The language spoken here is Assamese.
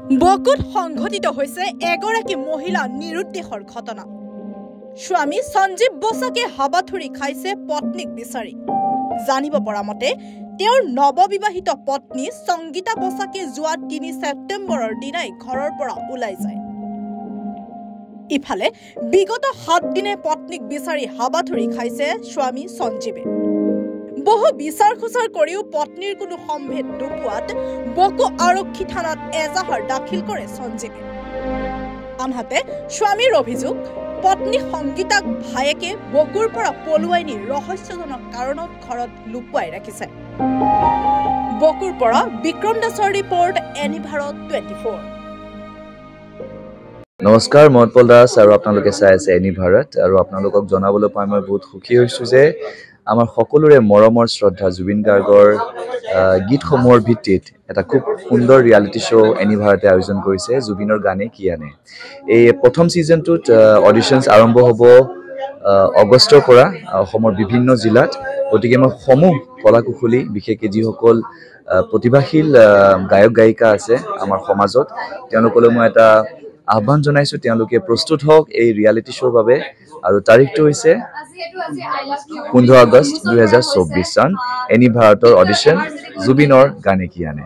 বকুত সংঘটিত হৈছে এগৰাকী মহিলা নিৰুদ্দেশৰ ঘটনা। স্বামী সঞ্জীৱ বসাকে হাবাথুৰি খাইছে পত্নীক বিচাৰি। জানিব পৰা মতে তেওঁৰ নৱবিবাহিত পত্নী সংগীতা বসাকে যোৱা ৩ ছেপ্টেম্বৰৰ দিনাই ঘৰৰ পৰা ওলাই যায়। ইফালে বিগত ৭ দিনে পত্নীক বিচাৰি হাবাথুৰি খাইছে স্বামী সঞ্জীৱে। বহু বিচাৰ খোচাৰ কৰিও পত্নীৰ কোনো সম্ভেদ নোপোৱাত বকো আৰক্ষী থানাত এজাহাৰ দাখিল কৰে সঞ্জীৱে। আনহাতে স্বামীৰ অভিযোগ, পত্নী সংগীতাক ভায়েকে বকুৰ পৰা পলুৱাই নি ৰহস্যজনক কাৰণত ঘৰত লুকুৱাই ৰাখিছে। বকুৰ পৰা বিক্ৰম দাসৰ ৰিপৰ্ট, এনি ভাৰত 24। নমস্কাৰ, মই উৎপল দাস আৰু আপোনালোকে চাই আছে এনি ভাৰত। আৰু আপোনালোকক জনাবলৈ পাই মই বহুত সুখী হৈছোঁ যে আমাৰ সকলোৰে মৰমৰ শ্ৰদ্ধা জুবিন গাৰ্গৰ গীতসমূহৰ ভিত্তিত এটা খুব সুন্দৰ ৰিয়েলিটি শ্ব' এনি ভাৰতে আয়োজন কৰিছে, জুবিনৰ গানে কি আনে। এই প্ৰথম ছিজনটোত অডিশ্যনছ আৰম্ভ হ'ব আগষ্টৰ পৰা অসমৰ বিভিন্ন জিলাত। গতিকে মই সমূহ কলাকুশলী, বিশেষকৈ যিসকল প্ৰতিভাশীল গায়ক গায়িকা আছে আমাৰ সমাজত, তেওঁলোকলৈ মই এটা আহ্বান জনাইছোঁ, তেওঁলোকে প্ৰস্তুত হওক এই ৰিয়েলিটি শ্ব'ৰ বাবে। আৰু তাৰিখটো হৈছে 15 আগষ্ট 2024 চন। এনি ভাৰতৰ অডিশ্যন, জুবিনৰ গানে কি আনে।